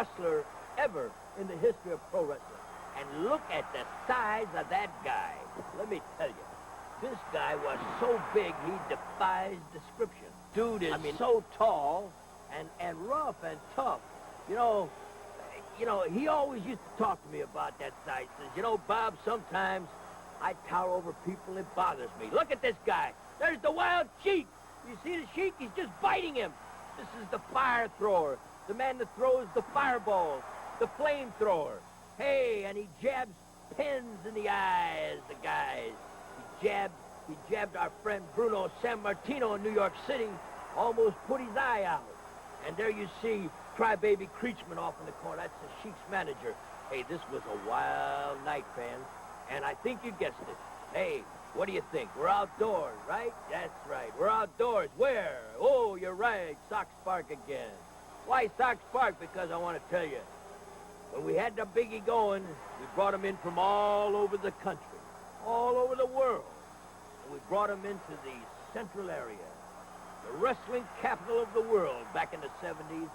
wrestler ever in the history of pro wrestling. And look at the size of that guy. Let me tell you, this guy was so big he defies description. Dude is so tall and rough and tough. You know, he always used to talk to me about that size. He says, you know, Bob, sometimes I tower over people, it bothers me. Look at this guy. There's the wild Sheik. You see the Sheik? He's just biting him. This is the fire thrower, the man that throws the fireballs, the flamethrower. Hey, and he jabs pins in the eyes, the guys. He jabbed our friend Bruno San Martino in New York City, almost put his eye out. And there you see Crybaby Creechman off in the corner. That's the Sheik's manager. Hey, this was a wild night, fans. And I think you guessed it. Hey, what do you think? We're outdoors, right? That's right. We're outdoors. Where? Oh, you're right. Sox Park again. Why Sox Park? Because I want to tell you, when we had the biggie going, we brought him in from all over the country, all over the world. And we brought him into the central area, the wrestling capital of the world back in the 70s,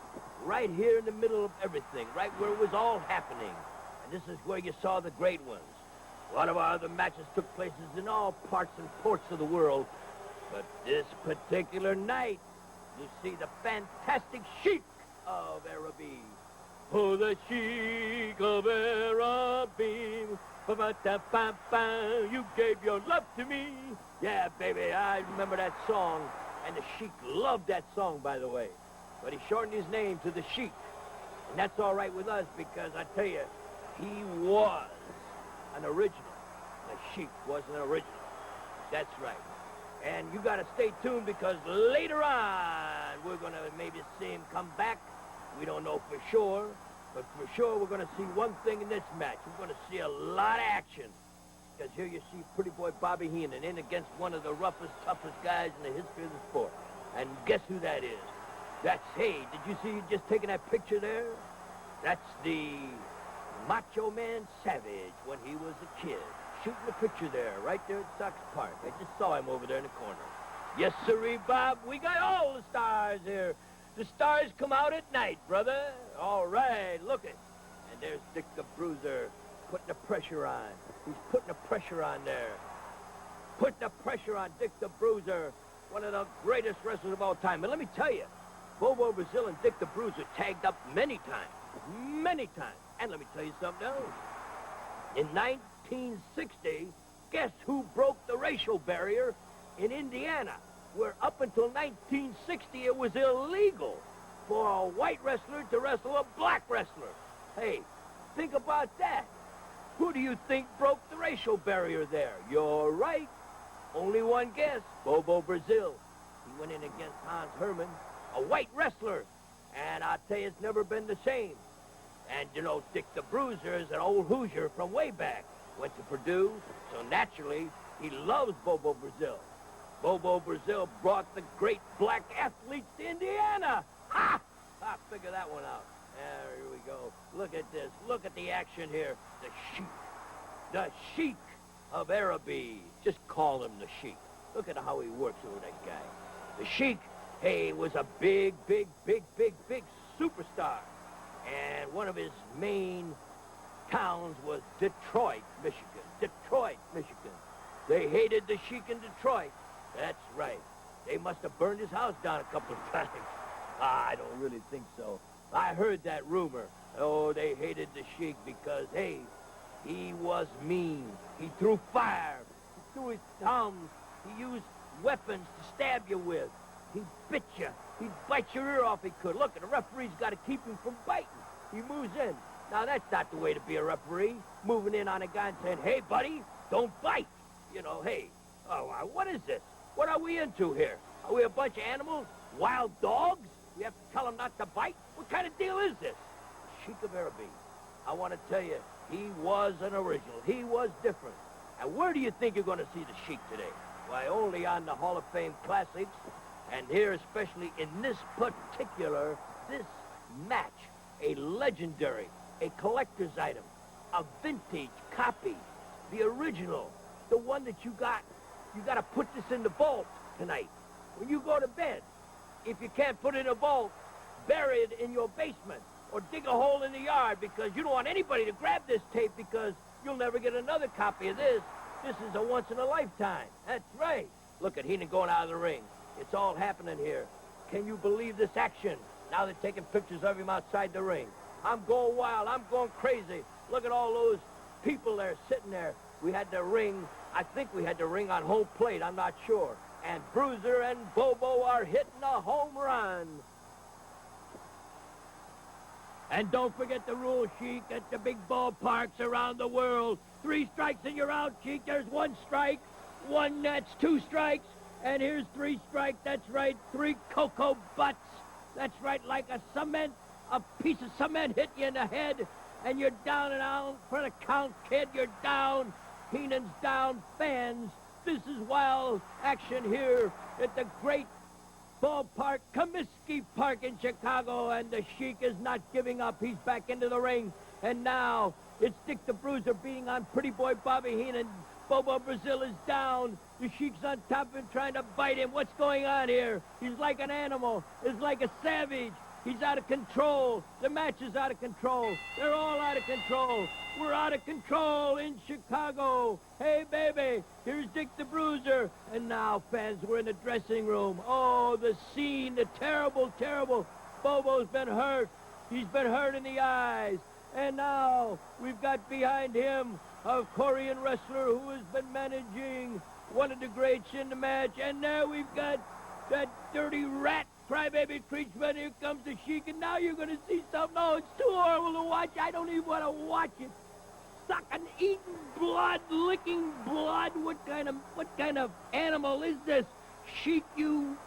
right here in the middle of everything, right where it was all happening. And this is where you saw the great ones. A lot of our other matches took places in all parts and ports of the world. But this particular night, you see the fantastic Sheik of Araby. Oh, the Sheik of Araby. You gave your love to me. Yeah, baby, I remember that song. And the Sheik loved that song, by the way. But he shortened his name to the Sheik. And that's all right with us because I tell you, he was an original. The Sheik was an original. That's right. And you got to stay tuned because later on, we're going to maybe see him come back. We don't know for sure. But for sure, we're going to see one thing in this match. We're going to see a lot of action. Because here you see pretty boy Bobby Heenan in against one of the roughest, toughest guys in the history of the sport. And guess who that is? That's, hey, did you see just taking that picture there? That's the Macho Man Savage when he was a kid. Shooting a picture there, right there at Sox Park. I just saw him over there in the corner. Yes, sirree, Bob. We got all the stars here. The stars come out at night, brother. All right, look it. And there's Dick the Bruiser putting the pressure on. He's putting the pressure on there. Putting the pressure on Dick the Bruiser, one of the greatest wrestlers of all time. And let me tell you, Bobo Brazil and Dick the Bruiser tagged up many times. Many times. And let me tell you something else. In 1960, guess who broke the racial barrier in Indiana, where up until 1960 it was illegal for a white wrestler to wrestle a black wrestler. Hey, think about that. Who do you think broke the racial barrier there? You're right. Only one guess, Bobo Brazil. He went in against Hans Herman, a white wrestler. And I'll tell you, it's never been the same. And, you know, Dick the Bruiser is an old Hoosier from way back. Went to Purdue, so naturally, he loves Bobo Brazil. Bobo Brazil brought the great black athletes to Indiana. Ha! I figure that one out. There we go. Look at this. Look at the action here. The Sheik. The Sheik of Araby. Just call him the Sheik. Look at how he works over that guy. The Sheik, hey, was a big superstar. And one of his main towns was Detroit, Michigan. Detroit, Michigan. They hated the Sheik in Detroit. That's right. They must have burned his house down a couple of times. I don't really think so. I heard that rumor. Oh, they hated the Sheik because, hey, he was mean. He threw fire. He threw his thumbs. He used weapons to stab you with. He bit you. He'd bite your ear off if he could. Look, the referee's got to keep him from biting. He moves in. Now, that's not the way to be a referee. Moving in on a guy and saying, hey, buddy, don't bite. You know, hey, what is this? What are we into here? Are we a bunch of animals? Wild dogs? We have to tell them not to bite? What kind of deal is this? Sheik of Araby. I want to tell you, he was an original. He was different. And where do you think you're going to see the Sheik today? Why, only on the Hall of Fame Classics. And here, especially in this match, a legendary, a collector's item, a vintage copy, the original, the one that you got to put this in the vault tonight. When you go to bed, if you can't put it in a vault, bury it in your basement or dig a hole in the yard, because you don't want anybody to grab this tape, because you'll never get another copy of this. This is a once-in-a-lifetime. That's right. Look at Heenan going out of the ring. It's all happening here. Can you believe this action? Now they're taking pictures of him outside the ring. I'm going wild. I'm going crazy. Look at all those people there sitting there. We had the ring. I think we had the ring on home plate. I'm not sure. And Bruiser and Bobo are hitting a home run. And don't forget the rule, Sheik, at the big ballparks around the world. 3 strikes and you're out, Sheik. There's 1 strike. 1, that's 2 strikes. And here's 3 strikes. That's right, 3 cocoa butts. That's right, like a piece of cement hit you in the head. And you're down and out for the count, kid. You're down. Heenan's down. Fans, this is wild action here at the great ballpark, Comiskey Park in Chicago, and the Sheik is not giving up. He's back into the ring, and now it's Dick the Bruiser beating on Pretty Boy Bobby Heenan. Bobo Brazil is down. The Sheik's on top of him trying to bite him. What's going on here? He's like an animal. He's like a savage. He's out of control. The match is out of control. They're all out of control. We're out of control in Chicago. Hey, baby, here's Dick the Bruiser. And now, fans, we're in the dressing room. Oh, the scene, the terrible, terrible. Bobo's been hurt. He's been hurt in the eyes. And now we've got behind him a Korean wrestler who has been managing one of the greats in the match. And there we've got that dirty rat crybaby creature. Here comes the Sheik, and now you're going to see something. Oh, it's too horrible to watch. I don't even want to watch it. Sucking, eating blood, licking blood. What kind of animal is this? Sheik, you